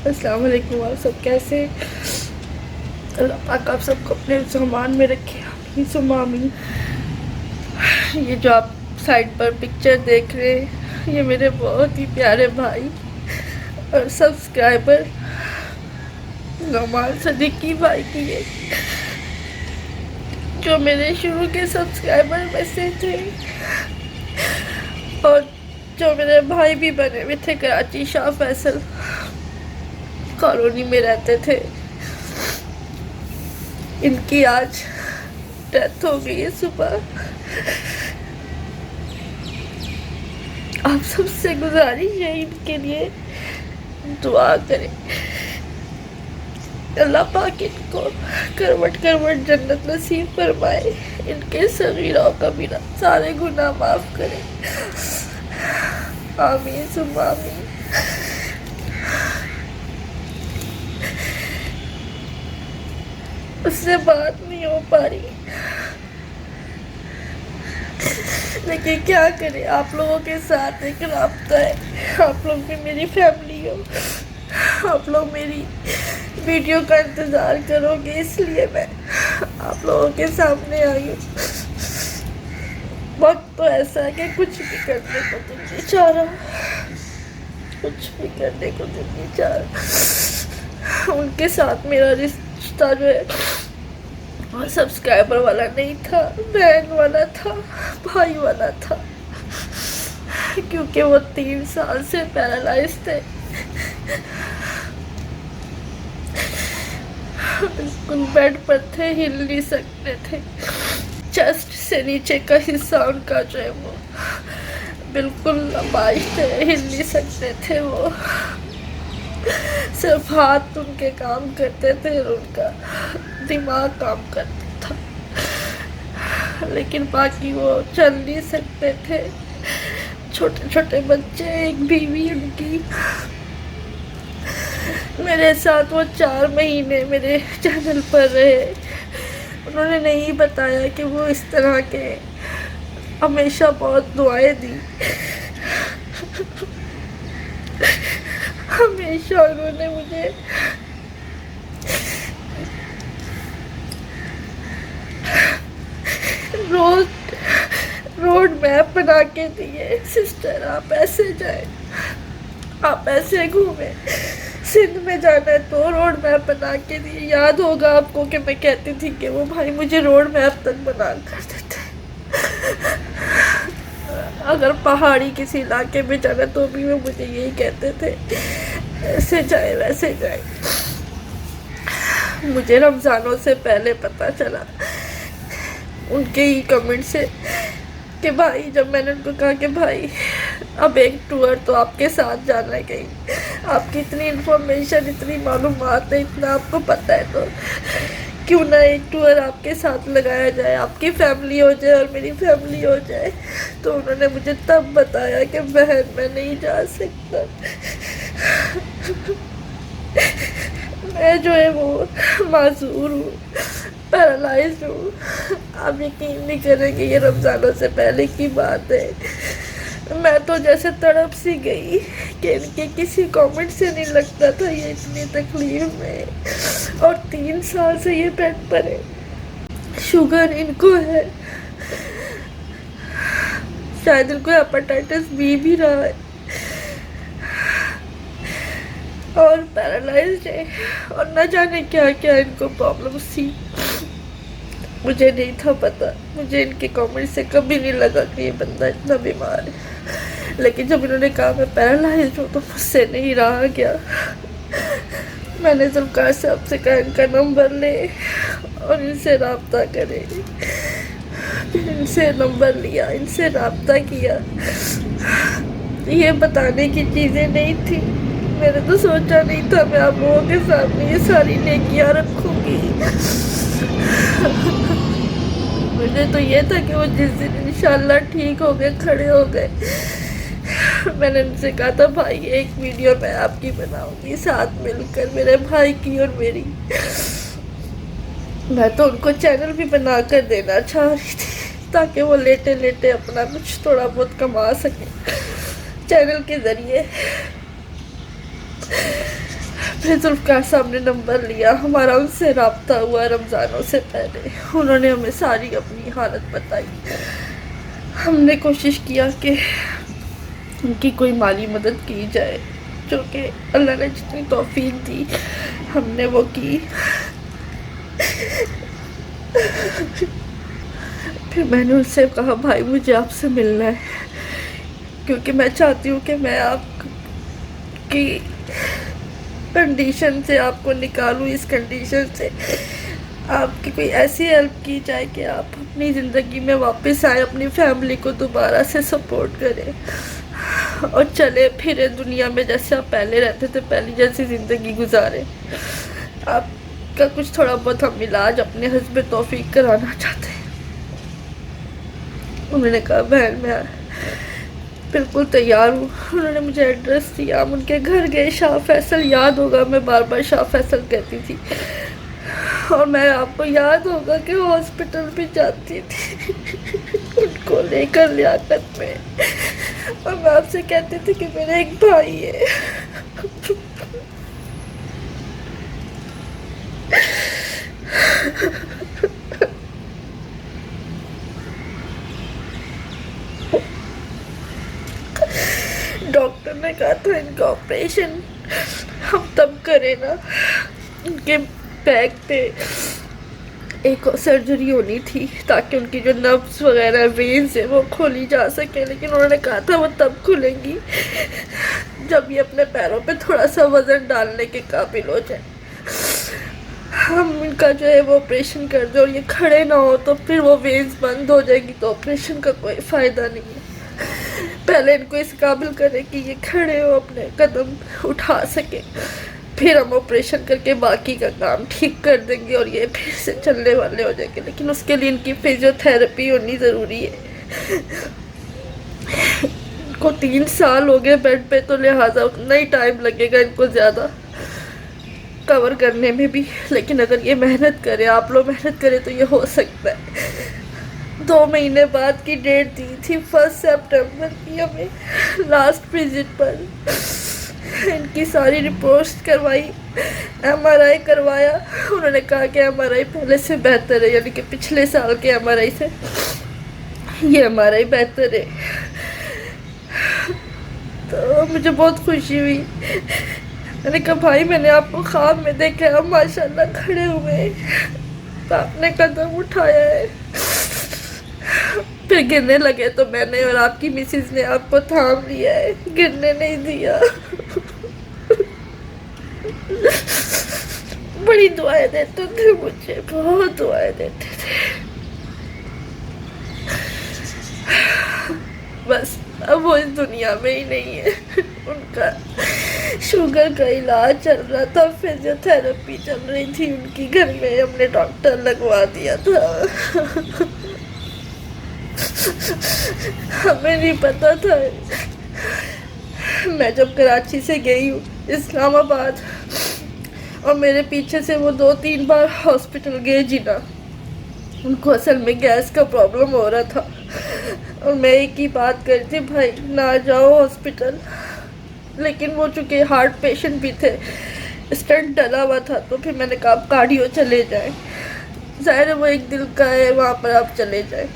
السلام علیکم. آپ سب کیسے؟ اللہ پاک آپ سب کو اپنے سامان میں رکھے. آمین ثم آمین. یہ جو آپ سائڈ پر پکچر دیکھ رہے ہیں یہ میرے بہت ہی پیارے بھائی اور سبسکرائبر نعمان صدیقی بھائی کی ہے، جو میرے شروع کے سبسکرائبر میں سے تھے اور جو میرے بھائی بھی بنے ہوئے تھے. کراچی شاہ فیصل کالونی میں رہتے تھے. ان کی آج ڈیتھ ہو گئی ہے صبح. آپ سب سے گزارش ہے ان کے لیے دعا کریں. اللہ پاک ان کو کروٹ کروٹ جنت نصیب فرمائے. ان کے صغیرہ و کبیرہ سارے گناہ معاف کرے. آمین ثم آمین. اس سے بات نہیں ہو پا رہی لیکن کیا کریں، آپ لوگوں کے ساتھ ایک رابطہ ہے. آپ لوگ بھی میری فیملی ہو، آپ لوگ میری ویڈیو کا انتظار کرو گے، اس لیے میں آپ لوگوں کے سامنے آئی ہوں. وقت تو ایسا ہے کہ کچھ بھی کرنے کو دل نہیں چاہ رہا، کچھ بھی کرنے کو دل نہیں چاہ رہا. ان کے ساتھ میرا رشتہ جو ہے اور سبسکرائبر والا نہیں تھا، بہن والا تھا، بھائی والا تھا. کیونکہ وہ 3 سال سے پیرالائز تھے. بالکل بیڈ پر تھے، ہل نہیں سکتے تھے. چیسٹ سے نیچے کا حصہ ان کا جو ہے وہ بالکل اپاہج تھے، ہل نہیں سکتے تھے. وہ صرف ہاتھ ان کے کام کرتے تھے اور ان کا دماغ کام کرتا تھا، لیکن باقی وہ چل نہیں سکتے تھے. چھوٹے چھوٹے بچے، ایک بیوی ان کی. میرے ساتھ وہ 4 مہینے میرے چینل پر رہے. انہوں نے نہیں بتایا کہ وہ اس طرح کے، ہمیشہ بہت دعائیں دی. ہمیشہ انہوں نے مجھے روڈ میپ بنا کے دیے. سسٹر آپ ایسے جائیں، آپ ایسے گھومیں، سندھ میں جانا ہے تو روڈ میپ بنا کے دیے. یاد ہوگا آپ کو کہ میں کہتی تھی کہ وہ بھائی مجھے روڈ میپ تک بنا کر دیتے. اگر پہاڑی کسی علاقے میں جانا تو بھی وہ مجھے یہی کہتے تھے، ایسے جائے ویسے جائے. مجھے رمضانوں سے پہلے پتہ چلا ان کے ہی کمنٹ سے کہ بھائی، جب میں نے ان کو کہا کہ بھائی اب ایک ٹور تو آپ کے ساتھ جانا ہے کہیں، آپ کی اتنی انفارمیشن، اتنی معلومات ہے، اتنا آپ کو پتہ ہے، تو کیوں نہ ایک ٹور آپ کے ساتھ لگایا جائے، آپ کی فیملی ہو جائے اور میری فیملی ہو جائے. تو انہوں نے مجھے تب بتایا کہ بہن میں نہیں جا سکتا. میں جو ہے وہ معذور ہوں، پیرالائز ہوں. آپ یقین نہیں کریں گے، یہ رمضانوں سے پہلے کی بات ہے. میں تو جیسے تڑپ سی گئی کہ ان کے کسی کامنٹ سے نہیں لگتا تھا یہ اتنی تکلیف میں. اور 3 سال سے یہ بیڈ پر ہے. شوگر ان کو ہے، شاید ان کو ہیپاٹائٹس بی بھی رہا ہے اور پیرالائزڈ ہے، اور نہ جانے کیا کیا ان کو پرابلمس تھی. مجھے نہیں تھا پتا، مجھے ان کے کامنٹ سے کبھی نہیں لگا کہ یہ بندہ اتنا بیمار ہے. لیکن جب انہوں نے کہا میں پیرالائزڈ ہوں تو مجھ سے نہیں رہا گیا. میں نے ذوالفقار صاحب سے کہا ان کا نمبر لے اور ان سے رابطہ کرے. پھر ان سے نمبر لیا، ان سے رابطہ کیا. یہ بتانے کی چیزیں نہیں تھی. میں نے تو سوچا نہیں تھا میں آپ لوگوں کے سامنے یہ ساری نیکیاں رکھوں گی. مجھے تو یہ تھا کہ وہ جس دن انشاءاللہ ٹھیک ہو گئے، کھڑے ہو گئے، میں نے ان سے کہا تھا بھائی ایک ویڈیو میں آپ کی بناؤں گی ساتھ مل کر، میرے بھائی کی اور میری. میں تو ان کو چینل بھی بنا کر دینا چاہ رہی تھی تاکہ وہ لیٹے لیٹے اپنا کچھ تھوڑا بہت کما سکیں چینل کے ذریعے. پھر ذوالفقار صاحب نے نمبر لیا، ہمارا ان سے رابطہ ہوا رمضانوں سے پہلے، انہوں نے ہمیں ساری اپنی حالت بتائی، ہم نے کوشش کیا کہ ان کی کوئی مالی مدد کی جائے، جو کہ اللہ نے جتنی توفیق دی ہم نے وہ کی۔ پھر میں نے ان سے کہا بھائی مجھے آپ سے ملنا ہے، کیونکہ میں چاہتی ہوں کہ میں آپ کی کنڈیشن سے آپ کو نکالوں، اس کنڈیشن سے آپ کی کوئی ایسی ہیلپ کی جائے کہ آپ اپنی زندگی میں واپس آئیں، اپنی فیملی کو دوبارہ سے سپورٹ کریں اور چلے پھرے دنیا میں جیسے آپ پہلے رہتے تھے، پہلی جیسی زندگی گزاریں۔ آپ کا کچھ تھوڑا بہت ہم علاج اپنے حسب توفیق کرانا چاہتے ہیں۔ انہوں نے کہا بہن میں بالکل تیار ہوں۔ انہوں نے مجھے ایڈریس دیا، ہم ان کے گھر گئے، شاہ فیصل یاد ہوگا میں بار بار شاہ فیصل کہتی تھی، اور میں آپ کو یاد ہوگا کہ ہاسپٹل بھی جاتی تھی ان کو لے کر لیاقت میں، اور میں آپ سے کہتی تھی کہ میرا ایک بھائی ہے۔ ڈاکٹر نے کہا تھا ان کا آپریشن ہم تب کریں نا، ان کے بیک پہ ایک سرجری ہونی تھی تاکہ ان کی جو نروز وغیرہ وینز ہیں وہ کھولی جا سکے، لیکن انہوں نے کہا تھا وہ تب کھلیں گی جب یہ اپنے پیروں پہ تھوڑا سا وزن ڈالنے کے قابل ہو جائے۔ ہم ان کا جو ہے وہ آپریشن کر دیں اور یہ کھڑے نہ ہو تو پھر وہ وینز بند ہو جائے گی، تو آپریشن کا کوئی فائدہ نہیں ہے۔ پہلے ان کو اس قابل کرے کہ یہ کھڑے ہو، اپنے قدم اٹھا سکے، پھر ہم آپریشن کر کے باقی کا کام ٹھیک کر دیں گے اور یہ پھر سے چلنے والے ہو جائیں گے، لیکن اس کے لیے ان کی فزیو تھراپی ہونی ضروری ہے۔ ان کو 3 سال ہو گئے بیڈ پہ، تو لہٰذا اتنا ہی ٹائم لگے گا ان کو زیادہ کور کرنے میں بھی، لیکن اگر یہ محنت کرے، آپ لوگ محنت کرے تو یہ ہو سکتا ہے۔ 2 مہینے بعد کی ڈیٹ دی تھی 1 سپٹمبر کی ہمیں لاسٹ وزٹ پر۔ ان کی ساری رپورٹس کروائی، ایم آر آئی کروایا، انہوں نے کہا کہ ایم آر آئی پہلے سے بہتر ہے، یعنی کہ پچھلے سال کے ایم آر آئی سے یہ ایم آر آئی بہتر ہے۔ تو مجھے بہت خوشی ہوئی، میں نے کہا بھائی میں نے آپ کو خواب میں دیکھا ہے، ماشاءاللہ کھڑے ہوئے، تو آپ نے قدم اٹھایا ہے۔ پھر گرنے لگے تو میں نے اور آپ کی مسز نے آپ کو تھام لیا ہے، گرنے نہیں دیا۔ بڑی دعائیں دیتے تھے مجھے، بہت دعائیں دیتے تھے۔ بس اب وہ اس دنیا میں ہی نہیں ہے۔ ان کا شوگر کا علاج چل رہا تھا، فزیو تھراپی چل رہی تھی ان کی، گھر میں ہم نے ڈاکٹر لگوا دیا تھا۔ ہمیں نہیں پتا تھا۔ میں جب کراچی سے گئی ہوں اسلام آباد، اور میرے پیچھے سے وہ 2-3 بار ہاسپٹل گئے جنا، ان کو اصل میں گیس کا پرابلم ہو رہا تھا، اور میں ایک ہی بات کر تھی بھائی نہ جاؤ ہاسپٹل، لیکن وہ چونکہ ہارٹ پیشنٹ بھی تھے، اسٹنٹ ڈلا ہوا تھا، تو پھر میں نے کہا آپ کارڈیو چلے جائیں، ظاہر ہے وہ ایک دل کا ہے، وہاں پر آپ چلے جائیں،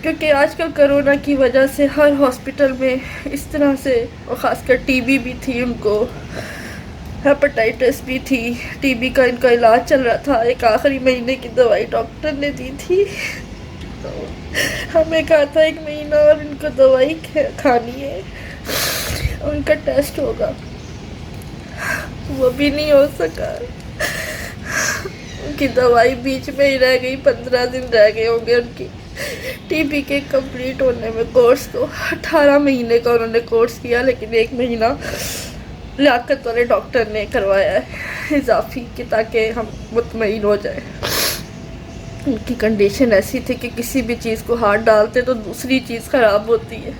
کیونکہ آج کل کرونا کی وجہ سے ہر ہاسپٹل میں اس طرح سے، اور خاص کر ٹی بی بھی تھی ان کو، ہیپاٹائٹس بھی تھی، ٹی بی کا ان کا علاج چل رہا تھا، ایک آخری مہینے کی دوائی ڈاکٹر نے دی تھی، تو ہمیں کہا تھا 1 مہینہ اور ان کو دوائی کھانی ہے اور ان کا ٹیسٹ ہوگا، وہ بھی نہیں ہو سکا، ان کی دوائی بیچ میں ہی رہ گئی، 15 دن رہ گئے ہوں گے ان کی ٹی بی کے کمپلیٹ ہونے میں کورس، تو 18 مہینے کا انہوں نے کورس کیا، لیکن 1 مہینہ لیاقت والے ڈاکٹر نے کروایا ہے اضافی، کہ تاکہ ہم مطمئن ہو جائیں۔ ان کی کنڈیشن ایسی تھی کہ کسی بھی چیز کو ہاتھ ڈالتے تو دوسری چیز خراب ہوتی ہے،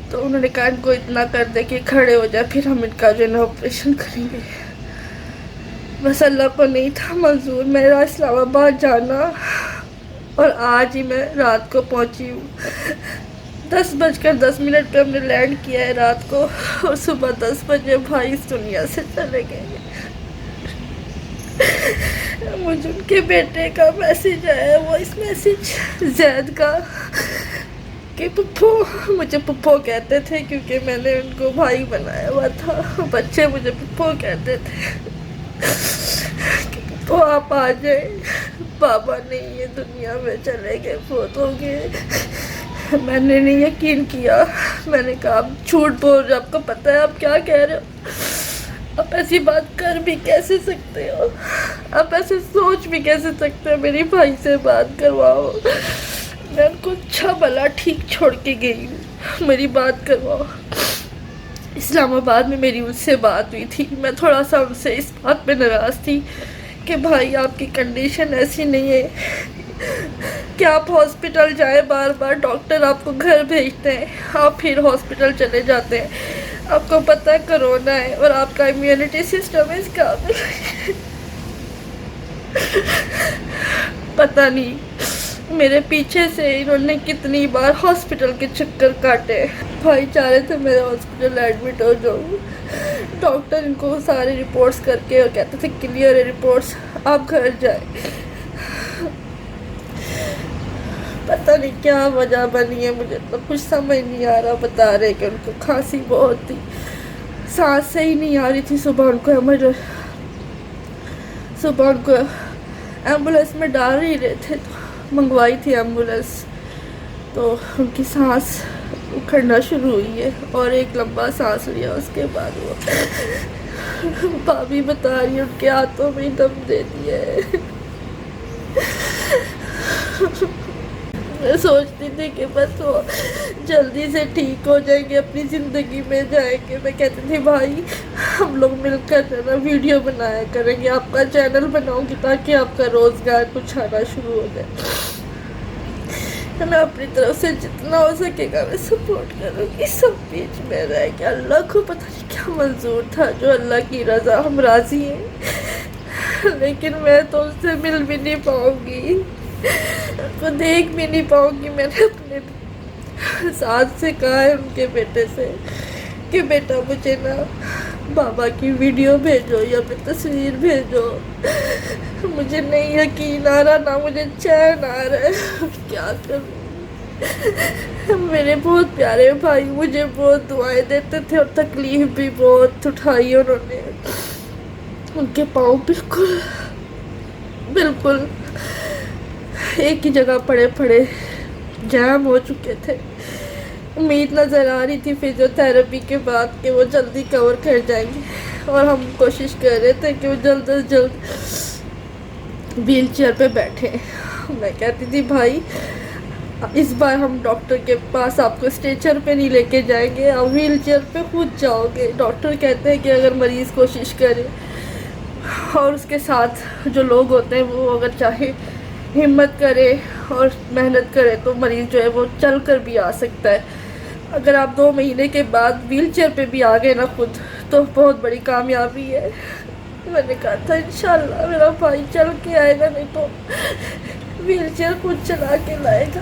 تو انہوں نے کہا ان کو اتنا کر دے کہ کھڑے ہو جائے، پھر ہم ان کا جو ہے نا آپریشن کریں گے۔ بس اللہ کو نہیں تھا منظور میرا اسلام آباد جانا، اور آج ہی میں رات کو پہنچی ہوں۔ 10:10 پہ ہم نے لینڈ کیا ہے رات کو، اور صبح 10 بجے بھائی اس دنیا سے چلے گئے۔ مجھے ان کے بیٹے کا میسج آیا، وہ اس میسج زید کا، کہ پپو، مجھے پپو کہتے تھے کیونکہ میں نے ان کو بھائی بنایا ہوا تھا، بچے مجھے پپو کہتے تھے کہ پپو آپ آ جائیں، بابا نہیں ہے دنیا میں، چلے گئے، فوت ہو گئے۔ میں نے نہیں یقین کیا، میں نے کہا آپ جھوٹ بول رہے، آپ کو پتہ ہے آپ کیا کہہ رہے ہو، آپ ایسی بات کر بھی کیسے سکتے ہو، آپ ایسے سوچ بھی کیسے سکتے ہو، میری بھائی سے بات کرواؤ، میں ان کو اچھا بھلا ٹھیک چھوڑ کے گئی ہوں، میری بات کرواؤ۔ اسلام آباد میں میری ان سے بات ہوئی تھی، میں تھوڑا سا ان سے اس بات پہ ناراض تھی کہ بھائی آپ کی کنڈیشن ایسی نہیں ہے کہ آپ ہاسپٹل جائیں، بار بار ڈاکٹر آپ کو گھر بھیجتے ہیں، آپ پھر ہاسپٹل چلے جاتے ہیں، آپ کو پتہ ہے کرونا ہے اور آپ کا امیونٹی سسٹم اس قابل پتہ نہیں میرے پیچھے سے انہوں نے کتنی بار ہاسپٹل کے چکر کاٹے۔ بھائی چاہ رہے تھے میں ہاسپٹل ایڈمٹ ہو جاؤں، ڈاکٹر ان کو سارے رپورٹس کر کے اور کہتے تھے کلیئر ہے رپورٹس، آپ گھر جائیں۔ پتہ نہیں کیا وجہ بنی ہے، مجھے تو کچھ سمجھ نہیں آ رہا۔ بتا رہے کہ ان کو کھانسی بہت تھی، سانس صحیح نہیں آ رہی تھی، صبح ان کو ایمبولینس میں ڈال ہی رہے تھے، تو منگوائی تھی ایمبولینس، تو ان کی سانس اکھڑنا شروع ہوئی ہے، اور ایک لمبا سانس لیا، اس کے بعد وہ بھابھی بتا رہی ہے ان کے ہاتھوں میں ہی دم دے دیا ہے۔ میں سوچتی تھی کہ بس وہ جلدی سے ٹھیک ہو جائیں گے، اپنی زندگی میں جائیں گے۔ میں کہتی تھی بھائی ہم لوگ مل کر نا ویڈیو بنایا کریں گے، آپ کا چینل بناؤں گی تاکہ آپ کا روزگار کچھ آنا شروع ہو جائے۔ میں اپنی طرف سے جتنا ہو سکے گا میں سپورٹ کروں گی، سب بیچ میں رہ کے۔ اللہ کو پتہ نہیں کیا منظور تھا، جو اللہ کی رضا، ہم راضی ہیں، لیکن میں تو اس سے مل بھی نہیں پاؤں گی، ان کو دیکھ بھی نہیں پاؤں گی۔ میں نے اپنے ساتھ سے کہا ہے ان کے بیٹے سے کہ بیٹا مجھے نا بابا کی ویڈیو بھیجو یا پھر تصویر بھیجو، مجھے نہیں یقین آ رہا، نہ مجھے چین آ رہا ہے، کیا کروں۔ میرے بہت پیارے بھائی مجھے بہت دعائیں دیتے تھے، اور تکلیف بھی بہت اٹھائی انہوں نے، ان کے پاؤں بالکل ایک ہی جگہ پڑے پڑے جام ہو چکے تھے۔ امید نظر آ رہی تھی فزیو تھراپی کے بعد کہ وہ جلدی کور کر جائیں گے، اور ہم کوشش کر رہے تھے کہ وہ جلد از جلد ویل چیئر پہ بیٹھے۔ میں کہتی تھی بھائی اس بار ہم ڈاکٹر کے پاس آپ کو اسٹریچر پہ نہیں لے کے جائیں گے، آپ ویل چیئر پہ خود جاؤ گے۔ ڈاکٹر کہتے ہیں کہ اگر مریض کوشش کرے اور اس کے ساتھ جو لوگ ہوتے ہیں وہ اگر چاہے ہمت کرے اور محنت کرے تو مریض جو ہے وہ چل کر بھی آ سکتا ہے۔ اگر آپ 2 مہینے کے بعد ویل چیئر پہ بھی آ گئے نا خود، تو بہت بڑی کامیابی ہے۔ میں نے کہا تھا انشاءاللہ میرا بھائی چل کے آئے گا، نہیں تو ویل چیئر خود چلا کے لائے گا،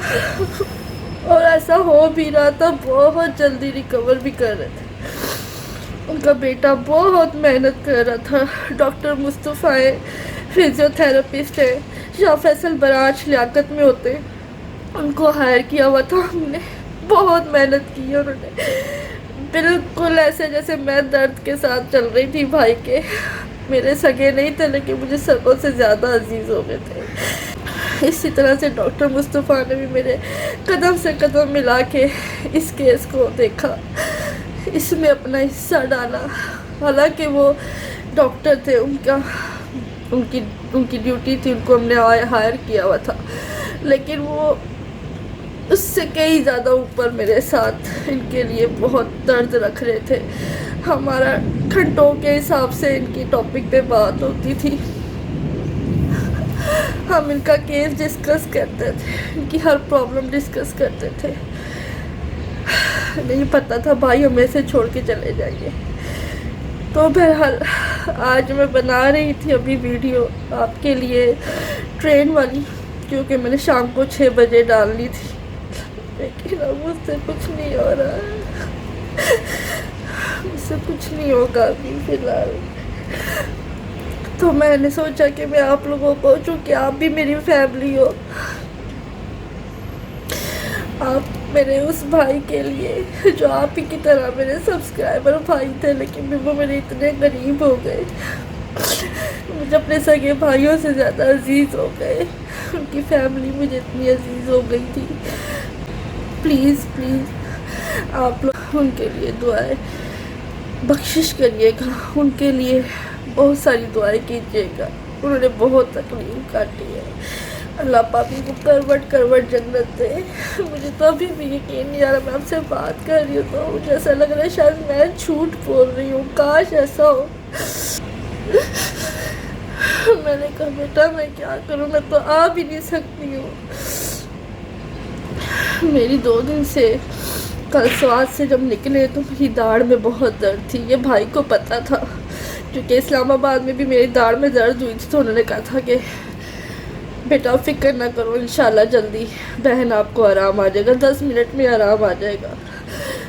اور ایسا ہو بھی رہا تھا، بہت جلدی ریکور بھی کر رہے تھے۔ ان کا بیٹا بہت محنت کر رہا تھا، ڈاکٹر مصطفیٰ فزیو تھراپسٹ ہے، شاہ فیصل برانچ لیاقت میں ہوتے، ان کو ہائر کیا ہوا تھا ہم نے، بہت محنت کی انہوں نے، بالکل ایسے جیسے میں درد کے ساتھ چل رہی تھی بھائی کے۔ میرے سگے نہیں تھے لیکن مجھے سگوں سے زیادہ عزیز ہو گئے تھے۔ اسی طرح سے ڈاکٹر مصطفیٰ نے بھی میرے قدم سے قدم ملا کے اس کیس کو دیکھا، اس میں اپنا حصہ ڈالا۔ حالانکہ وہ ڈاکٹر تھے، ان کی ڈیوٹی تھی، ان کو ہم نے ہائر کیا ہوا تھا، لیکن وہ اس سے کئی زیادہ اوپر میرے ساتھ ان کے لیے بہت درد رکھ رہے تھے۔ ہمارا گھنٹوں کے حساب سے ان کی ٹاپک پہ بات ہوتی تھی، ہم ان کا کیس ڈسکس کرتے تھے، ان کی ہر پرابلم ڈسکس کرتے تھے۔ نہیں پتہ تھا بھائی ہمیں سے چھوڑ کے چلے جائیں گے۔ تو بہرحال آج میں بنا رہی تھی ابھی ویڈیو آپ کے لیے ٹرین والی، کیونکہ میں نے شام کو 6 بجے ڈالنی تھی، لیکن اب مجھ سے کچھ نہیں ہو رہا، مجھ سے کچھ نہیں ہوگا ابھی فی الحال۔ تو میں نے سوچا کہ میں آپ لوگوں کو، چونکہ آپ بھی میری فیملی ہو، آپ میرے اس بھائی کے لیے جو آپ ہی کی طرح میرے سبسکرائبر بھائی تھے، لیکن وہ میرے اتنے قریب ہو گئے، مجھے اپنے سگے بھائیوں سے زیادہ عزیز ہو گئے، ان کی فیملی مجھے اتنی عزیز ہو گئی تھی۔ پلیز پلیز آپ لوگ ان کے لیے دعائیں بخشش کریے گا، ان کے لیے بہت ساری دعائیں کیجیے گا، انہوں نے بہت تکلیف کاٹی ہے۔ اللہ پاک ان کو کروٹ کروٹ جنت دے۔ مجھے تو ابھی بھی یقین نہیں آ رہا، میں آپ سے بات کر رہی ہوں تو مجھے ایسا لگ رہا ہے شاید میں جھوٹ بول رہی ہوں، کاش ایسا ہو۔ میں نے کہا بیٹا میں کیا کروں، میں تو آ بھی نہیں سکتی ہوں۔ میری 2 دن سے، کل سوات سے جب نکلے تو میری داڑھ میں بہت درد تھی، یہ بھائی کو پتہ تھا، کیونکہ اسلام آباد میں بھی میری داڑھ میں درد ہوئی تھی، تو انہوں نے کہا تھا کہ بیٹا فکر نہ کرو، انشاءاللہ جلدی بہن آپ کو آرام آ جائے گا، 10 منٹ میں آرام آ جائے گا۔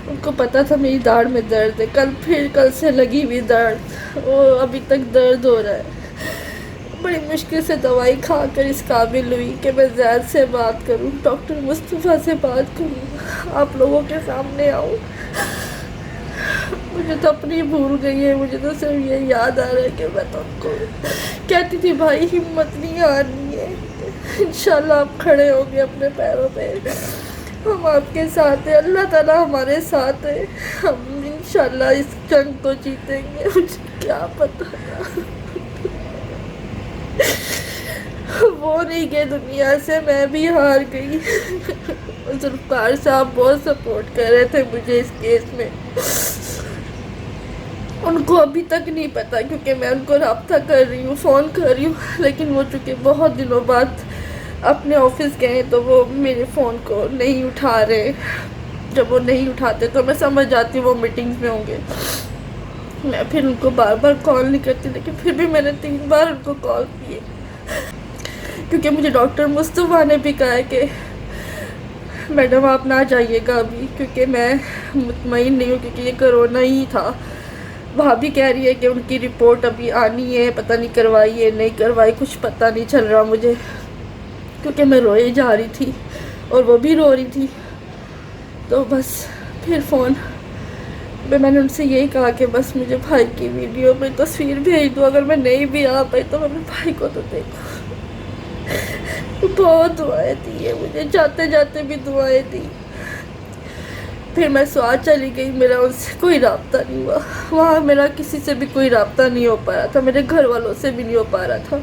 ان کو پتہ تھا میری داڑھ میں درد ہے، کل سے لگی ہوئی درد، اور ابھی تک درد ہو رہا ہے۔ بڑی مشکل سے دوائی کھا کر اس قابل ہوئی کہ میں زید سے بات کروں، ڈاکٹر مصطفیٰ سے بات کروں، آپ لوگوں کے سامنے آؤں۔ مجھے تو اپنی بھول گئی ہے، مجھے تو صرف یہ یاد آ رہا ہے کہ میں تو ان کو کہتی تھی بھائی ہمت نہیں ہارنی ہے، انشاءاللہ آپ کھڑے ہوں گے اپنے پیروں پہ، ہم آپ کے ساتھ ہیں، اللہ تعالیٰ ہمارے ساتھ ہے، ہم انشاءاللہ اس جنگ کو جیتیں گے۔ مجھے کیا پتا تھا، وہ نہیں گئے دنیا سے، میں بھی ہار گئی۔ ذوالفقار صاحب بہت سپورٹ کر رہے تھے مجھے اس کیس میں، ان کو ابھی تک نہیں پتا کیونکہ میں ان کو رابطہ کر رہی ہوں، فون کر رہی ہوں، لیکن وہ چونکہ بہت دنوں بعد اپنے آفس گئے تو وہ میرے فون کو نہیں اٹھا رہے۔ جب وہ نہیں اٹھاتے تو میں سمجھ جاتی ہوں وہ میٹنگز میں ہوں گے، میں پھر ان کو بار بار کال نہیں کرتی، لیکن پھر بھی میں نے 3 بار ان کو کال کی، کیونکہ مجھے ڈاکٹر مصطفیٰ نے بھی کہا ہے کہ میڈم آپ نہ جائیے گا ابھی، کیونکہ میں مطمئن نہیں ہوں، کیونکہ یہ کرونا ہی تھا۔ وہاں بھی کہہ رہی ہے کہ ان کی رپورٹ ابھی آنی ہے، پتہ نہیں کروائی ہے نہیں کروائی، کچھ پتہ نہیں چل رہا مجھے، کیونکہ میں روئے جا رہی تھی اور وہ بھی رو رہی تھی۔ تو بس پھر فون میں نے ان سے یہی کہا کہ بس مجھے بھائی کی ویڈیو میں تصویر بھیج دو، اگر میں نہیں بھی آ پائی تو میں بھائی کو تو دیکھوں۔ بہت دعائیں دی ہے مجھے، جاتے جاتے بھی دعائیں دی۔ پھر میں سوات چلی گئی، میرا ان سے کوئی رابطہ نہیں ہوا، وہاں میرا کسی سے بھی کوئی رابطہ نہیں ہو پا رہا تھا، میرے گھر والوں سے بھی نہیں ہو پا رہا تھا،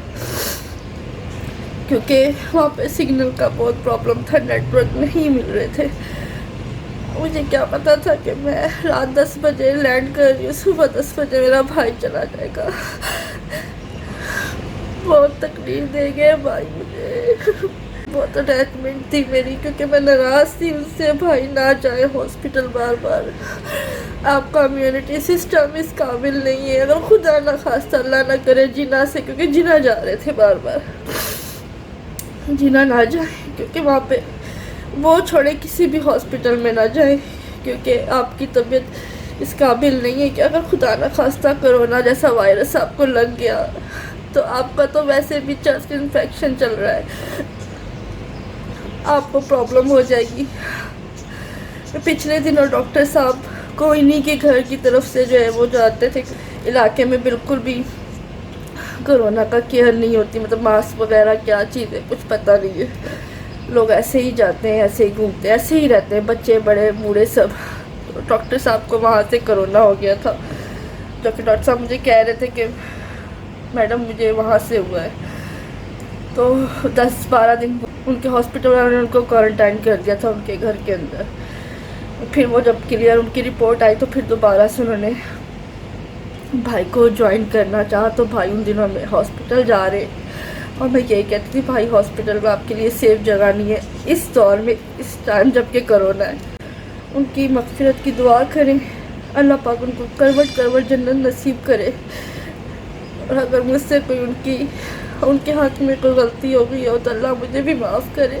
کیونکہ وہاں پہ سگنل کا بہت پرابلم تھا، نیٹ ورک نہیں مل رہے تھے۔ مجھے کیا پتا تھا کہ میں رات 10 بجے لینڈ کر رہی ہوں، صبح 10 بجے میرا بھائی چلا جائے گا۔ بہت تکلیف دے گئے بھائی مجھے، بہت اٹیچمنٹ تھی میری، کیونکہ میں ناراض تھی ان سے، بھائی نہ جائے ہاسپٹل بار بار، آپ کا کمیونٹی سسٹم اس قابل نہیں ہے، اگر خدا نہ خواستہ اللہ نہ کرے جنا سے، کیونکہ جنا جا رہے تھے بار بار، جنا نہ جائے، کیونکہ وہاں پہ وہ چھوڑے کسی بھی ہاسپٹل میں نہ جائیں، کیونکہ آپ کی طبیعت اس قابل نہیں ہے کہ اگر خدا نہ خواستہ کرونا جیسا وائرس آپ کو لگ گیا تو آپ کا تو ویسے بھی چیسٹ انفیکشن چل رہا ہے، آپ کو پرابلم ہو جائے گی۔ پچھلے دنوں ڈاکٹر صاحب کو انہی کے گھر کی طرف سے جو ہے وہ جاتے تھے، علاقے میں بالکل بھی کرونا کا کیئر نہیں ہوتی، مطلب ماسک وغیرہ کیا چیز ہے کچھ پتہ نہیں ہے، لوگ ایسے ہی جاتے ہیں، ایسے ہی گھومتے ہیں، ایسے ہی رہتے ہیں، بچے بڑے بوڑھے سب۔ ڈاکٹر صاحب کو وہاں سے کرونا ہو گیا تھا، جو کہ ڈاکٹر صاحب مجھے کہہ رہے تھے کہ میڈم مجھے وہاں سے ہوا ہے، تو 10-12 دن ان کے ہاسپٹل والوں نے ان کو کوارنٹائن کر دیا تھا ان کے گھر کے اندر۔ پھر وہ جب کلیئر ان کی رپورٹ آئی تو پھر دوبارہ سے انہوں نے بھائی کو جوائن کرنا چاہا، تو بھائی ان دنوں میں ہاسپٹل جا رہے، اور میں یہی کہتی تھی بھائی ہاسپٹل میں آپ کے لیے سیف جگہ نہیں ہے اس دور میں، اس ٹائم جب کہ کرونا ہے۔ ان کی مغفرت کی دعا کریں، اللہ پاک ان کو کروٹ کروٹ جنت نصیب کرے، اور اگر مجھ سے کوئی ان کے حق میں کوئی غلطی ہو گئی ہو تو اللہ مجھے بھی معاف کرے۔